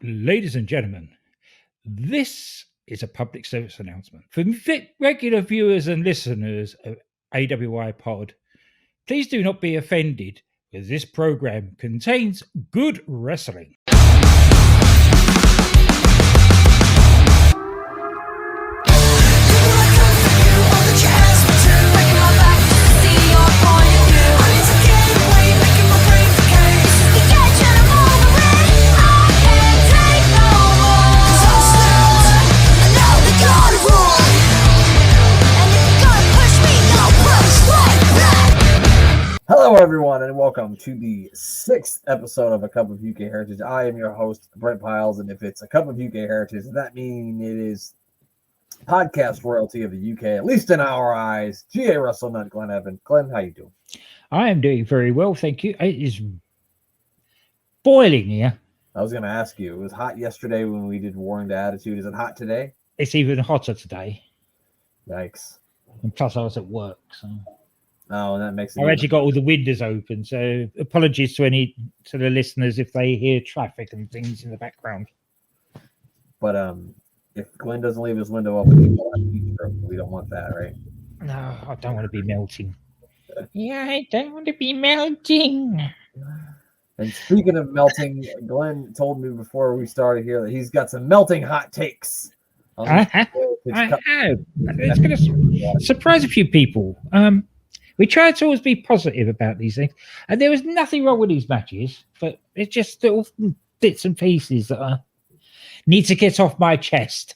Ladies and gentlemen, this is a public service announcement. For regular viewers and listeners of AWI Pod, please do not be offended, as this program contains good wrestling. Hello, everyone, and welcome to the 6th episode of A Cup of UK Heritage. I am your host, Brent Piles, and if it's A Cup of UK Heritage, that means it is podcast royalty of the UK, at least in our eyes. G.A. Russell, not Glenn Evan. Glenn, how you doing? I am doing very well, thank you. It is boiling here. I was going to ask you, it was hot yesterday when we did Warring to Attitude. Is it hot today? It's even hotter today. Yikes. And plus I was at work, so... Oh, and that makes it. I've actually got all the windows open, so apologies to the listeners if they hear traffic and things in the background. But if Glenn doesn't leave his window open, we don't want that, right? No, I don't want to be melting. Yeah, I don't want to be melting. And speaking of melting, Glenn told me before we started here that he's got some melting hot takes. I have. It's going to surprise a few people. We try to always be positive about these things, and there was nothing wrong with these matches, but it's just little bits and pieces that need to get off my chest.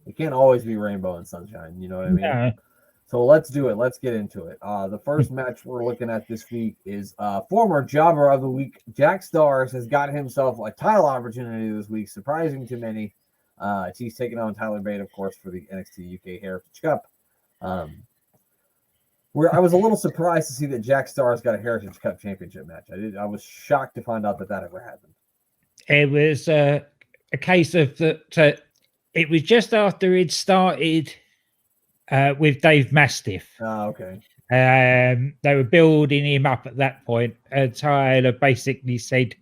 It can't always be rainbow and sunshine, you know what I mean? No. So let's do it. Let's get into it. The first match we're looking at this week is former Jobber of the Week, Jack Starz, has got himself a title opportunity this week, surprising to many. He's taking on Tyler Bate, of course, for the NXTUK Heritage Cup. Where I was a little surprised to see that Jack Starz got a Heritage Cup Championship match. I was shocked to find out that ever happened. It was a case of that. It was just after it started with Dave Mastiff. Oh, okay. They were building him up at that point. Tyler basically said,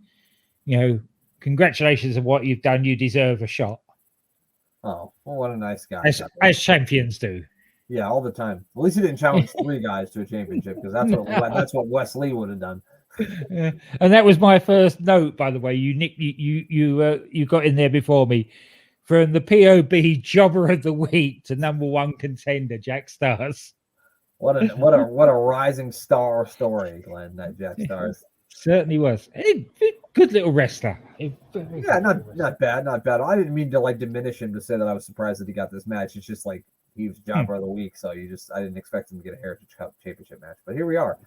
congratulations on what you've done. You deserve a shot. Oh, well, what a nice guy. As champions do. Yeah, all the time. At least he didn't challenge 3 guys to a championship, because that's what Wes Lee would have done. And that was my first note, by the way. You got in there before me. From the POB Jobber of the Week to number 1 contender, Jack Starz. What a rising star story, Glenn. That Jack Starz certainly was. Good little wrestler. Yeah, not bad. I didn't mean to diminish him to say that I was surprised that he got this match. It's just he was Jobber of the Week, so I didn't expect him to get a Heritage Cup Championship match. But here we are.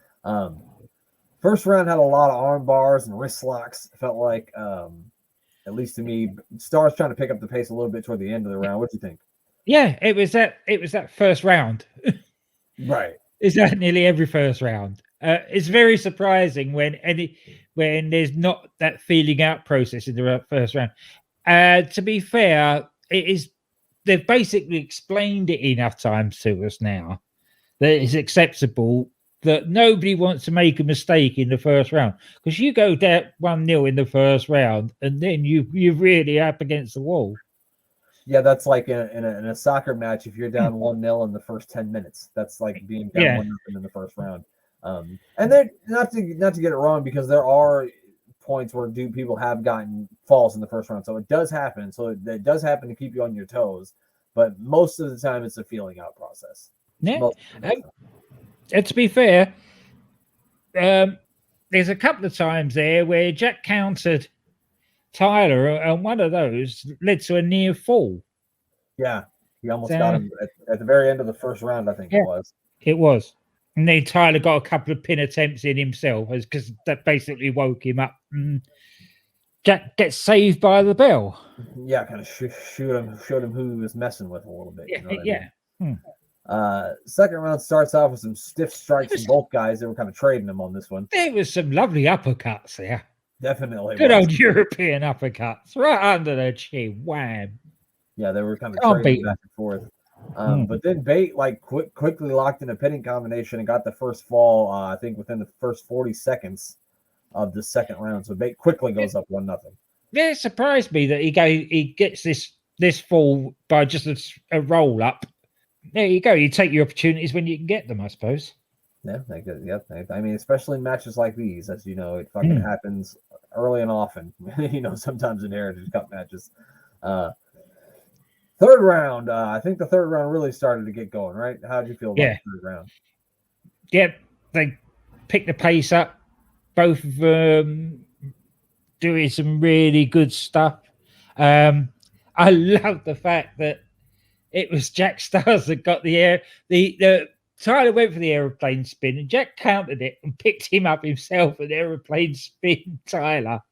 First round had a lot of arm bars and wrist locks. It felt like, at least to me, Starz trying to pick up the pace a little bit toward the end of the round. What do you think? Yeah, it was that first round. Right. Is that nearly every first round? It's very surprising when there's not that feeling out process in the first round. To be fair, they've basically explained it enough times to us now that it's acceptable that nobody wants to make a mistake in the first round, because you go down 1-0 in the first round and then you're really up against the wall. Yeah, that's like in a soccer match. If you're down 1-0 in the first 10 minutes, that's like being down 1-0 in the first round. And then not to get it wrong, because there are points where people have gotten falls in the first round, so it does happen. So it does happen to keep you on your toes, but most of the time it's a feeling out process. Yeah. And to be fair, there's a couple of times there where Jack countered Tyler, and one of those led to a near fall. Yeah, he almost got him at the very end of the first round, I think it was. It was. And then Tyler got a couple of pin attempts in himself, because that basically woke him up. And Jack gets saved by the bell. Yeah, kind of showed him who he was messing with a little bit. Yeah, you know yeah. Second round starts off with some stiff strikes from both guys. They were kind of trading them on this one. There was some lovely uppercuts there. Definitely. Good old European uppercuts right under the chin. Wham. Yeah, they were kind of trading back and forth. But then Bate quickly locked in a pinning combination and got the first fall, I think within the first 40 seconds of the second round. So Bate quickly goes up 1-0. it surprised me that he gets this fall by just a roll up. There you go. You take your opportunities when you can get them, I suppose. Yeah, I mean, especially in matches like these, as you know, it fucking happens early and often. Sometimes in Heritage Cup matches. Third round, I think the third round really started to get going, right? How did you feel about the third round? Yeah, they picked the pace up. Both of them doing some really good stuff. I love the fact that it was Jack Starz that got the Tyler went for the aeroplane spin, and Jack countered it and picked him up himself an aeroplane spin. Tyler.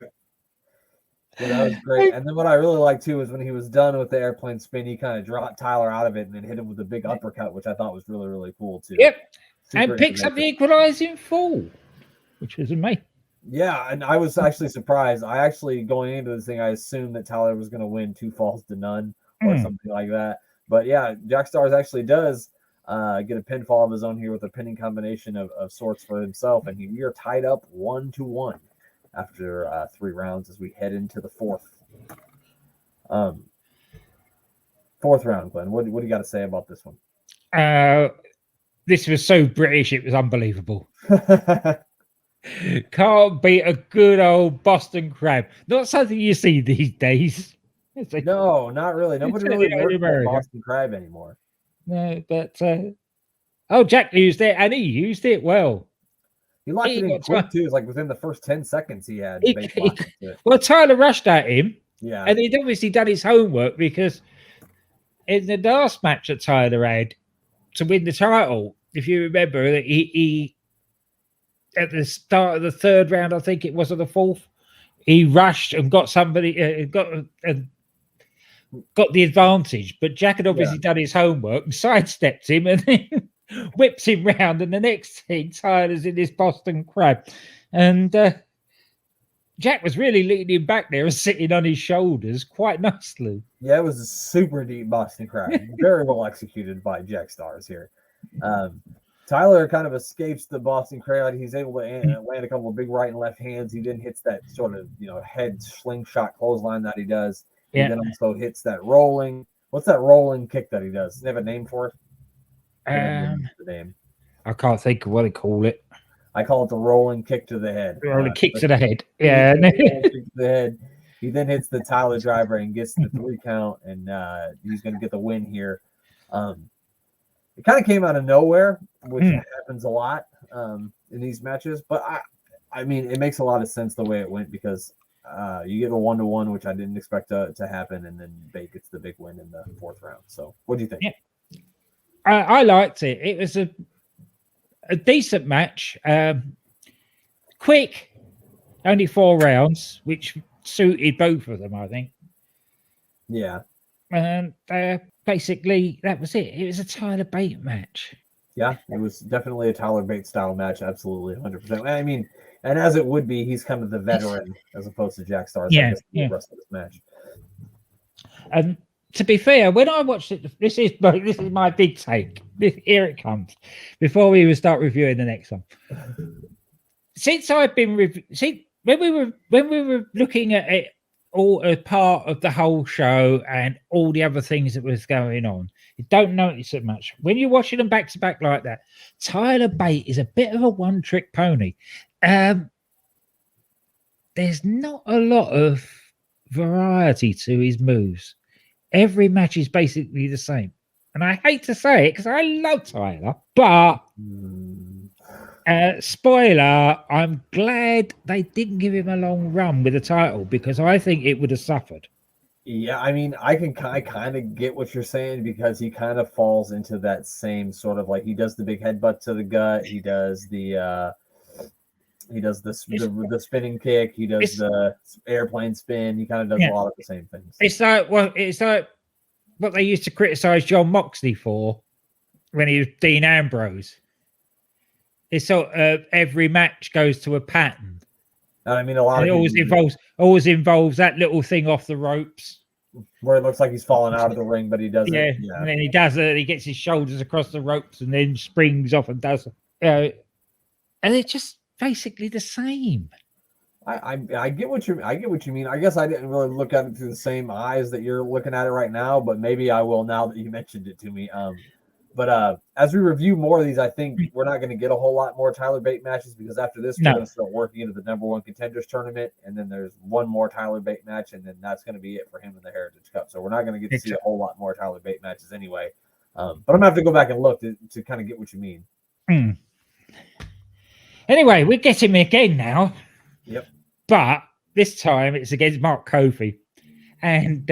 Yeah, that was great. And then what I really liked too is when he was done with the airplane spin, he kind of dropped Tyler out of it and then hit him with a big uppercut, which I thought was really, really cool too. Yep. And picks up the equalizing fall, which is amazing. Yeah, and I was actually surprised. I actually, going into this thing, I assumed that Tyler was going to win 2 falls to none or something like that. But yeah, Jack Starz actually does get a pinfall of his own here with a pinning combination of sorts for himself. And we are tied up 1-1 after 3 rounds as we head into the fourth. Fourth round, Glenn. What do you got to say about this one? This was so British, it was unbelievable. Can't beat a good old Boston Crab. Not something you see these days. No, not really. Nobody really works for Boston Crab anymore. No, but Jack used it, and he used it well. He locked it in quick too. It's like within the first 10 seconds he had. Well, Tyler rushed at him. Yeah, and he'd obviously done his homework, because in the last match that Tyler had to win the title, if you remember, that he at the start of the third round, I think it was, or the fourth, he rushed and got somebody got the advantage. But Jack had obviously done his homework and sidestepped him and then whips him round. And the next thing, Tyler's in this Boston Crab, and Jack was really leaning him back there and sitting on his shoulders quite nicely. Yeah, it was a super deep Boston Crab, very well executed by Jack Starz here. Tyler kind of escapes the Boston Crab. He's able to land a couple of big right and left hands. He then hits that sort of head slingshot clothesline that he does. He then also hits that rolling. What's that rolling kick that he does? Does he have a name for it? The name. I can't think of what they call it. I call it the rolling kick to the head. Rolling kick to the head. Yeah. Kick to the head. He then hits the Tyler driver and gets the 3 count, and he's going to get the win here. It kind of came out of nowhere, which happens a lot in these matches. But I mean, it makes a lot of sense the way it went, because you get a 1-1, which I didn't expect to happen, and then Bate gets the big win in the fourth round. So, what do you think? Yeah. I liked it. It was a decent match. Quick, only 4 rounds, which suited both of them, I think. Yeah. And basically, that was it. It was a Tyler Bate match. Yeah, it was definitely a Tyler Bate style match. Absolutely, 100%. I mean, and as it would be, he's kind of the veteran as opposed to Jack Starz. The rest of this match. And to be fair, when I watched it, this is my big take. Here it comes. Before we even start reviewing the next one, since I've been when we were looking at it all as part of the whole show and all the other things that was going on, you don't notice it much. When you're watching them back to back like that, Tyler Bate is a bit of a one-trick pony. There's not a lot of variety to his moves. Every match is basically the same. And I hate to say it because I love Tyler, but spoiler, I'm glad they didn't give him a long run with the title, because I think it would have suffered. Yeah, I mean, I kind of get what you're saying, because he kind of falls into that same sort of, like, he does the big headbutt to the gut, he does the spinning kick, he does the airplane spin, he kind of does a lot of the same things. It's like what they used to criticize John Moxley for when he was Dean Ambrose. It's sort of every match goes to a pattern. And I mean, a lot of it always involves that little thing off the ropes where it looks like he's falling out of the ring, but he doesn't. Yeah, and then he does it. He gets his shoulders across the ropes and then springs off and does it. And it's just basically the same. I get what you mean. I guess I didn't really look at it through the same eyes that you're looking at it right now, but maybe I will now that you mentioned it to me. But as we review more of these, I think we're not going to get a whole lot more Tyler Bate matches because after this, we're going to start working into the number one contenders tournament, and then there's one more Tyler Bate match, and then that's going to be it for him in the Heritage Cup. So we're not going to get to see a whole lot more Tyler Bate matches anyway. But I'm going to have to go back and look to kind of get what you mean. Anyway, we're getting him again now. Yep. But this time it's against Mark Coffey. And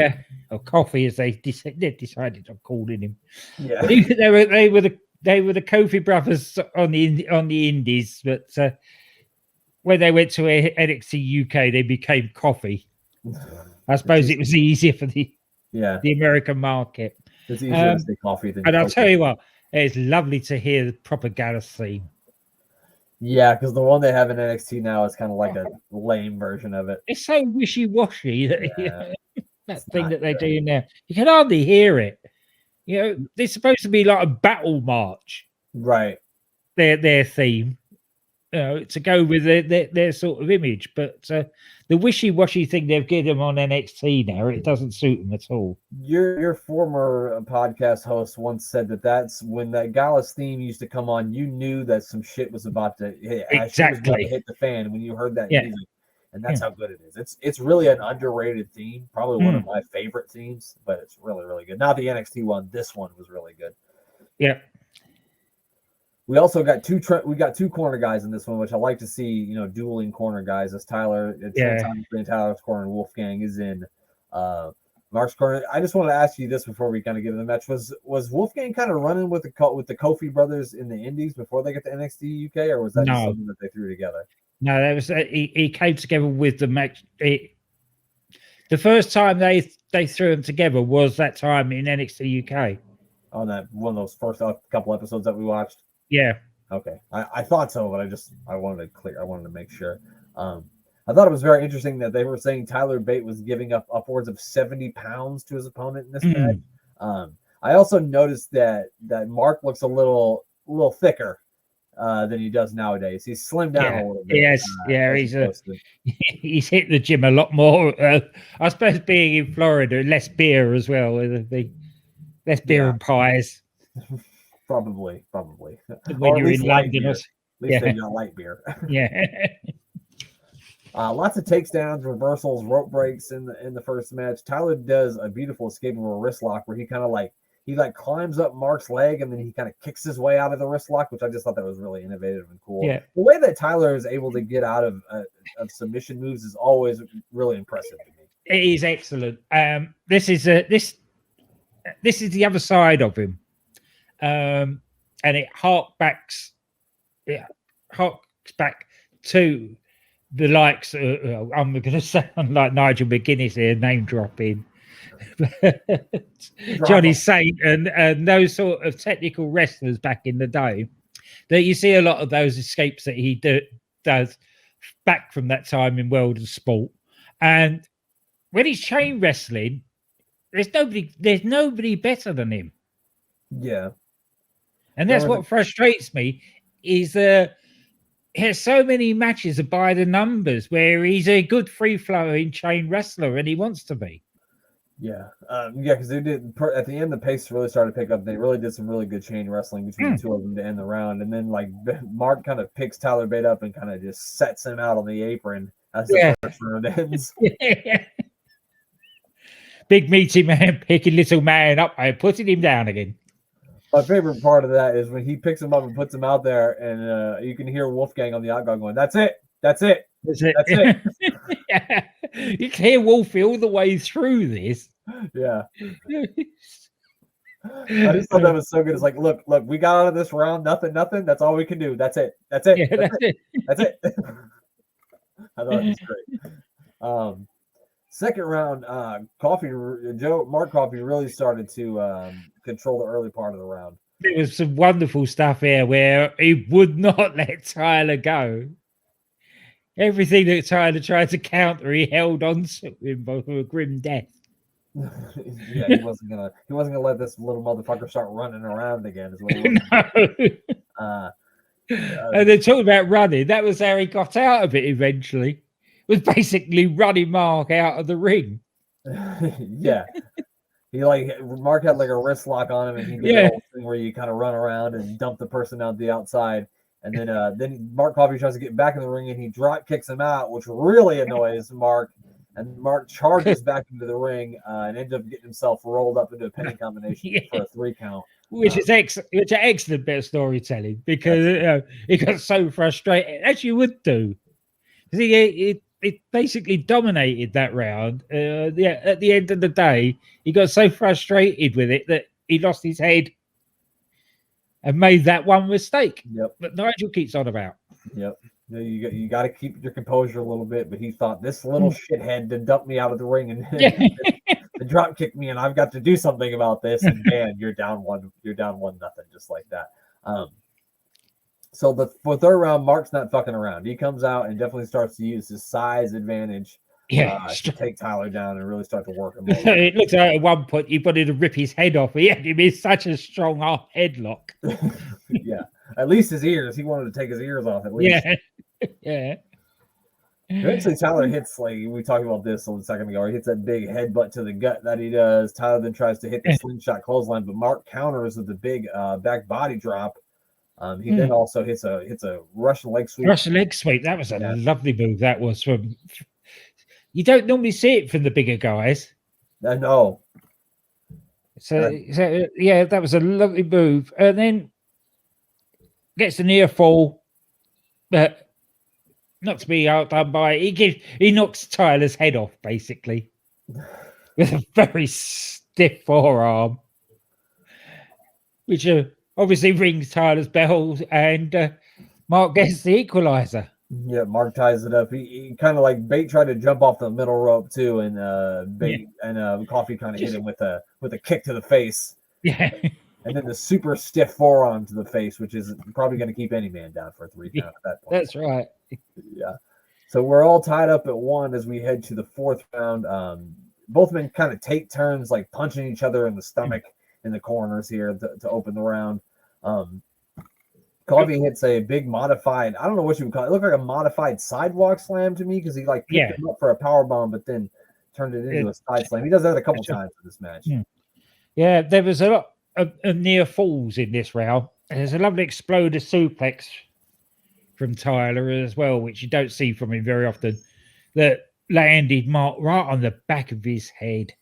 or Coffey, as they decided on calling him. Yeah. They were the Coffey brothers on the Indies, but when they went to NXT UK, they became Coffey. I suppose it was easier for the American market. It's easier to say Coffee than. And I'll tell you what, it's lovely to hear the Proper Gallus theme. Yeah, because the one they have in NXT now is kind of like a lame version of it. It's so wishy-washy that thing that they're doing now. You can hardly hear it. You know, they're supposed to be like a battle march, right? Their theme, you know, to go with their sort of image. But the wishy-washy thing they've given them on NXT now, it doesn't suit them at all. Your former podcast host once said that's when that Gallus theme used to come on, you knew that some shit was about to hit. Exactly. Hit the fan when you heard that music, and that's how good it is. It's really an underrated theme, probably one of my favorite themes, but it's really, really good. Not the NXT one, this one was really good. Yeah. We also got two corner guys in this one, which I like to see, you know, dueling corner guys as Tyler's corner and Wolfgang is in Mark's corner. I just want to ask you this before we kind of get into the match. Was Wolfgang kind of running with the Kofi brothers in the Indies before they get to NXT UK, or was that just something that they threw together? No, that was he came together with the match. The first time they threw them together was that time in NXT UK. On that one of those first couple episodes that we watched. Yeah. Okay. I thought so, but I wanted to make sure. I thought it was very interesting that they were saying Tyler Bate was giving up upwards of 70 pounds to his opponent in this match. I also noticed that Mark looks a little supplemental than he does nowadays. He's slimmed down a little bit. Yes, he's hit the gym a lot more. I suppose being in Florida, less beer as well. Less beer and pies. Probably. When you're in London, at least they got light beer. Yeah. Lots of takedowns, reversals, rope breaks in the first match. Tyler does a beautiful escape of a wrist lock where he kind of climbs up Mark's leg and then he kind of kicks his way out of the wrist lock, which I just thought that was really innovative and cool. Yeah. The way that Tyler is able to get out of submission moves is always really impressive to me. It is excellent. This is the other side of him. And it harks back to the likes of, I'm going to sound like Nigel McGuinness here, name dropping, Johnny Saint and those sort of technical wrestlers back in the day, that you see a lot of those escapes that he does back from that time in World of Sport. And when he's chain wrestling, there's nobody better than him. Yeah. And that's what frustrates me is he has so many matches by the numbers where he's a good free-flowing chain wrestler and he wants to be. Yeah. Because they did at the end, the pace really started to pick up. They really did some really good chain wrestling between the two of them to end the round. And then Mark kind of picks Tyler Bate up and kind of just sets him out on the apron as the first round ends. Big meaty man picking little man up and putting him down again. My favorite part of that is when he picks him up and puts him out there, and you can hear Wolfgang on the outside going, "That's it. Yeah. You can hear Wolfie all the way through this. Yeah. I just thought that was so good. It's like, look, we got out of this round, nothing. That's all we can do. That's it. That's it. Yeah, that's it. I thought it was great. Second round, Mark Coffey really started to control the early part of the round. There was some wonderful stuff here where he would not let Tyler go. Everything that Tyler tried to counter, he held on to him by a grim death. Yeah, he wasn't gonna let this little motherfucker start running around again. Is what he was. And they're talking about running. That was how he got out of it eventually. was basically running Mark out of the ring. Yeah. Mark had like a wrist lock on him, and he did that whole thing where you kind of run around and dump the person out the outside. And then Mark Coffey tries to get back in the ring, and he drop kicks him out, which really annoys Mark. And Mark charges back into the ring and ends up getting himself rolled up into a pinning combination for a 3 count. Which is excellent bit of storytelling, because he got so frustrated, as you would do. It basically dominated that round. At the end of the day, he got so frustrated with it that he lost his head and made that one mistake. Yep. That Nigel keeps on about. Yep. You got to keep your composure a little bit. But he thought, this little shithead to dump me out of the ring and drop kick me, and I've got to do something about this. And man, you're down 1-0, just like that. So for third round, Mark's not fucking around. He comes out and definitely starts to use his size advantage to take Tyler down and really start to work him. It looks like at one point he wanted to rip his head off. He had him in such a strong headlock. Yeah, at least his ears. He wanted to take his ears off at least. Yeah. Eventually, Tyler hits, like we talked about this a second ago, he hits that big headbutt to the gut that he does. Tyler then tries to hit the slingshot clothesline, but Mark counters with the big back body drop. He then also hits a Russian leg sweep. Russian leg sweep. That was a lovely move. That was from. You don't normally see it from the bigger guys. I know. So that was a lovely move, and then gets a near fall, but not to be outdone by he knocks Tyler's head off basically with a very stiff forearm, which obviously rings Tyler's bell, and Mark gets the equalizer. Yeah, Mark ties it up. He kind of like Bate tried to jump off the middle rope too, and Bate and Coffey kind of hit him with a kick to the face. Yeah, and then the super stiff forearm to the face, which is probably going to keep any man down for a 3 count at that point. That's right. Yeah. So we're all tied up at 1 as we head to the 4th round. Both men kind of take turns like punching each other in the stomach in the corners here to open the round. Coffey hits a big modified, I don't know what you would call it. It looked like a modified sidewalk slam to me, because he like picked him up for a power bomb, but then turned it into a side slam. He does that a couple times in this match. Yeah, there was a lot of near falls in this round. There's a lovely exploder suplex from Tyler as well, which you don't see from him very often, that landed Mark right on the back of his head.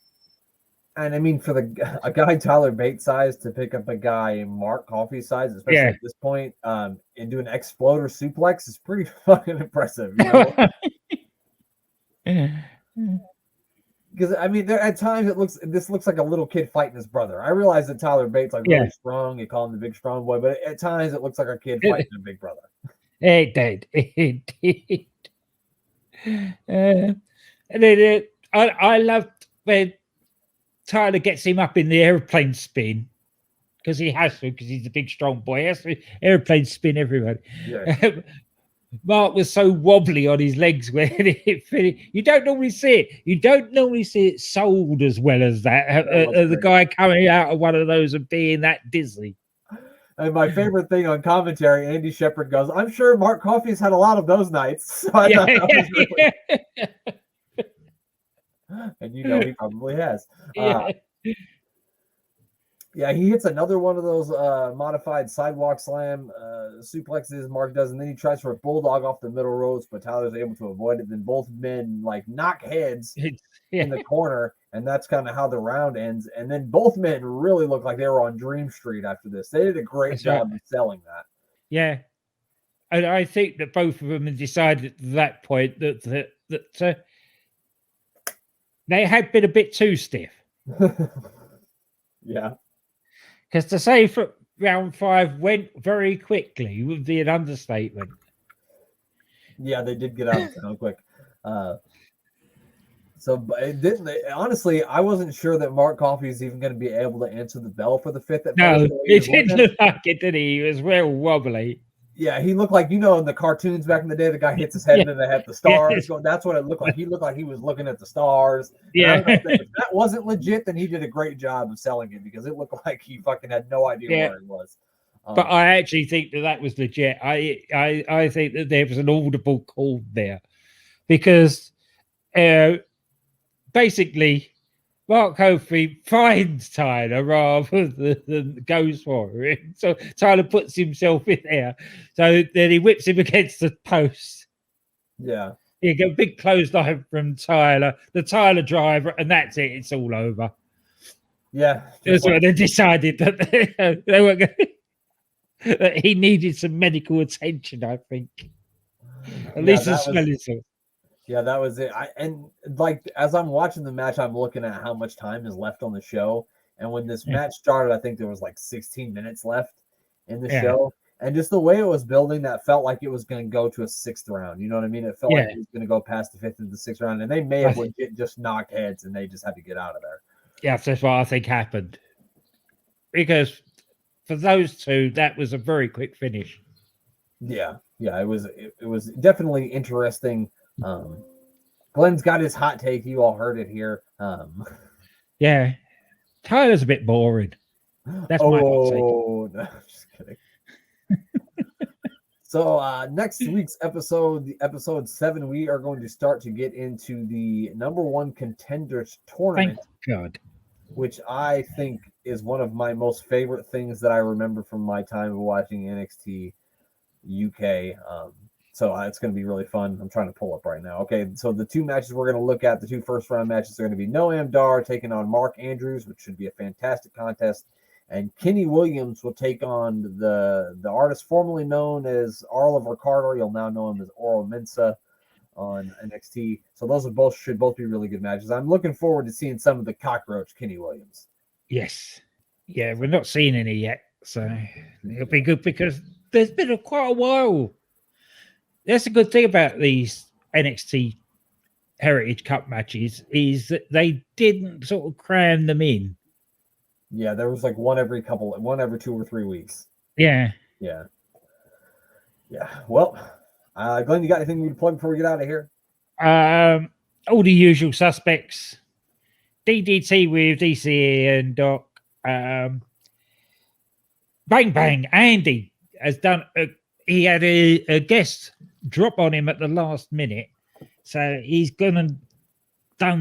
And I mean, for a guy Tyler Bate size to pick up a guy Mark Coffey size, especially at this point, and do an exploder suplex is pretty fucking impressive. Because I mean, at times this looks like a little kid fighting his brother. I realize that Tyler Bate's like really strong. You call him the big strong boy, but at times it looks like a kid fighting a big brother. It did. And then I loved when Tyler gets him up in the airplane spin, because he has to, because he's a big strong boy. He has to airplane spin everybody. Yeah. Mark was so wobbly on his legs when it finished. You don't normally see it. You don't normally see it sold as well as that. The guy coming out of one of those and being that dizzy. And my favorite thing on commentary, Andy Shepherd goes, "I'm sure Mark Coffey's had a lot of those nights." So I thought that was really... And he probably has. He hits another one of those modified sidewalk slam suplexes Mark does, and then he tries for a bulldog off the middle ropes, but Tyler's able to avoid it. Then both men like knock heads in the corner, and that's kind of how the round ends. And then both men really look like they were on Dream Street after this. They did a great job of selling that. Yeah. And I think that both of them had decided at that point that they had been a bit too stiff. Yeah. Because to say for round 5 went very quickly would be an understatement. Yeah, they did get out of town quick. So it didn't. Honestly, I wasn't sure that Mark Coffey is even going to be able to answer the bell for the 5th. No, it didn't look like it, did he? He was real wobbly. Yeah, he looked like, in the cartoons back in the day, the guy hits his head and then they had the stars. So that's what it looked like. He looked like he was looking at the stars. Yeah. If that wasn't legit, then he did a great job of selling it, because it looked like he fucking had no idea where he was. But I actually think that was legit. I think that there was an audible call there. because basically Mark Coffey finds Tyler rather than goes for him. So Tyler puts himself in there. So then he whips him against the post. Yeah. You get a big clothesline from Tyler, the Tyler driver, and that's it. It's all over. Yeah. That's what they decided that they were going that he needed some medical attention, I think. At least the smelling salt. Yeah, that was it. And like as I'm watching the match, I'm looking at how much time is left on the show. And when this match started, I think there was like 16 minutes left in the show. And just the way it was building, that felt like it was going to go to a 6th round. You know what I mean? It felt like it was going to go past the 5th and the 6th round. And they may have just knocked heads and they just had to get out of there. Yeah, that's what I think happened. Because for those two, that was a very quick finish. Yeah, it was definitely interesting. Glenn's got his hot take. You all heard it here. Yeah, Tyler's a bit boring. That's my hot take. Oh, no, just kidding. So next week's episode, the episode 7, we are going to start to get into the #1 contenders tournament. Thank God. Which I think is one of my most favorite things that I remember from my time of watching NXT UK. So it's going to be really fun. I'm trying to pull up right now. Okay, so the 2 matches we're going to look at, the 2 first-round matches, are going to be Noam Dar taking on Mark Andrews, which should be a fantastic contest. And Kenny Williams will take on the artist formerly known as Oliver Carter. You'll now know him as Oro Mensah on NXT. So those should both be really good matches. I'm looking forward to seeing some of the cockroach Kenny Williams. Yes. Yeah, we're not seeing any yet. So it'll be good because there's been quite a while. That's a good thing about these NXT Heritage Cup matches is that they didn't sort of cram them in. Yeah, there was like one every 2 or 3 weeks. Yeah. Well, Glenn, you got anything to plug before we get out of here? All the usual suspects. DDT with DCE and Doc. Bang Bang. Andy has done. He had a guest drop on him at the last minute, so he's done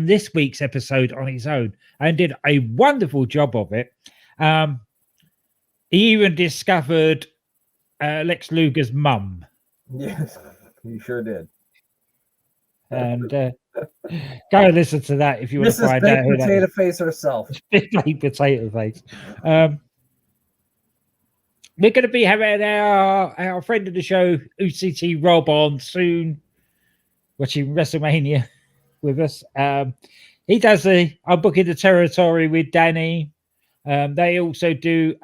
this week's episode on his own and did a wonderful job of it. He even discovered Lex Luger's mum. Yes, he sure did. And go listen to that if you want to find out who that is. Potato Face herself. Big Potato Face. We're going to be having our friend of the show, UCT Rob, on soon, watching WrestleMania with us. He does I'm booking the territory with Danny. They also do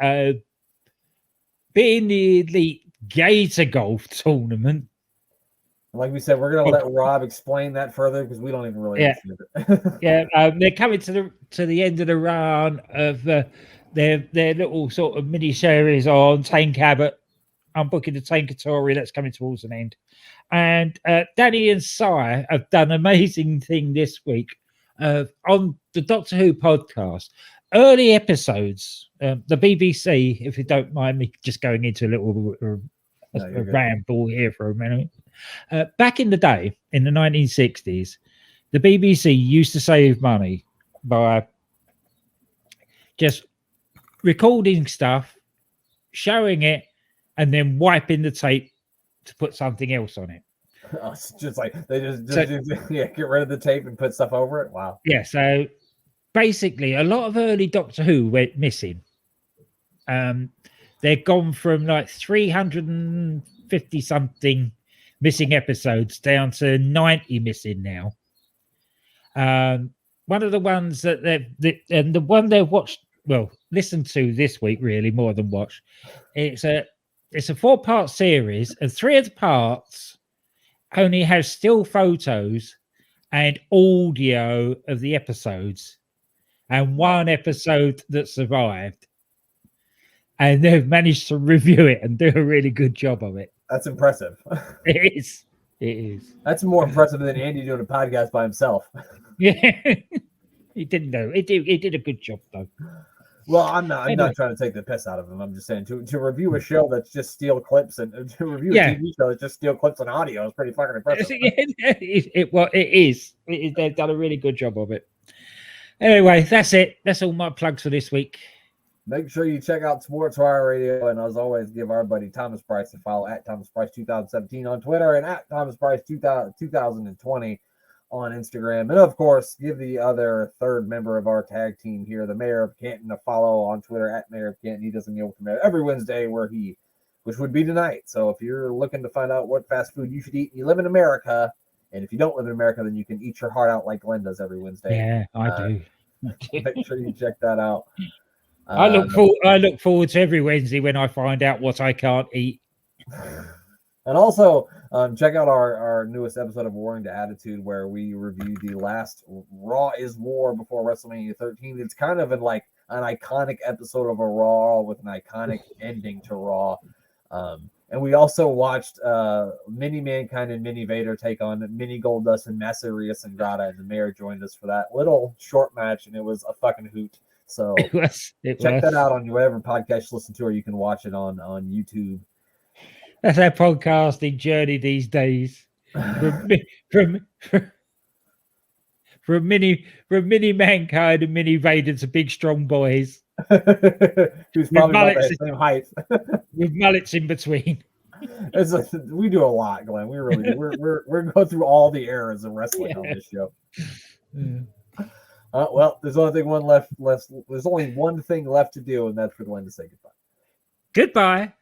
being the elite Gator Golf tournament. Like we said, we're going to let Rob explain that further because we don't even really understand it. They're coming to the end of the run of their little sort of mini series on Tank Abbott. I'm booking the Tankatory that's coming towards an end. And Danny and Sai have done an amazing thing this week on the Doctor Who podcast. Early episodes, the BBC, if you don't mind me just going into a little ramble here for a minute. Back in the day, in the 1960s, the BBC used to save money by just recording stuff, showing it, and then wiping the tape to put something else on it. It's just like they just get rid of the tape and put stuff over it. Wow. Yeah, so basically a lot of early Doctor Who went missing. They're gone from like 350 something missing episodes down to 90 missing now. One of the ones that and the one they've watched, listened to this week, really more than watched. It's a 4-part series, and 3 of the parts only have still photos and audio of the episodes, and 1 episode that survived. And they've managed to review it and do a really good job of it. That's impressive. It is. That's more impressive than Andy doing a podcast by himself. Yeah. He didn't know. He did a good job, though. Well, I'm not Anyway. trying to take the piss out of him. I'm just saying to review a show that's just steal clips and to review a Yeah. TV show that's just steal clips and audio is pretty fucking impressive. It is. They've done a really good job of it. Anyway, that's it. That's all my plugs for this week. Make sure you check out Sports Wire Radio, and as always, give our buddy Thomas Price a follow at Thomas Price 2017 on Twitter and at Thomas Price 2020 on Instagram. And of course, give the other third member of our tag team here, the Mayor of Canton, a follow on Twitter at Mayor of Canton. He does a meal with the mayor every Wednesday, which would be tonight. So if you're looking to find out what fast food you should eat, and you live in America, and if you don't live in America, then you can eat your heart out like Glenn does every Wednesday. Yeah, I do. Make sure you check that out. I look forward to every Wednesday when I find out what I can't eat. And also, check out our newest episode of Warring to Attitude, where we review the last Raw is War before WrestleMania 13. It's kind of an iconic episode of a Raw with an iconic ending to Raw. And we also watched Mini Mankind and Mini Vader take on Mini Goldust and Masseria Sangrata, and the Mayor joined us for that little short match, and it was a fucking hoot. So check that out on whatever podcast you listen to, or you can watch it on YouTube. That's our podcasting journey these days. From mini Mankind and Mini Vader to big strong boys. Who's probably about the same height. With mullets in between. We do a lot, Glenn. We really do. We're going through all the eras of wrestling on this show. Yeah. Well, there's only one thing left to do, and that's for Glenn to say goodbye. Goodbye.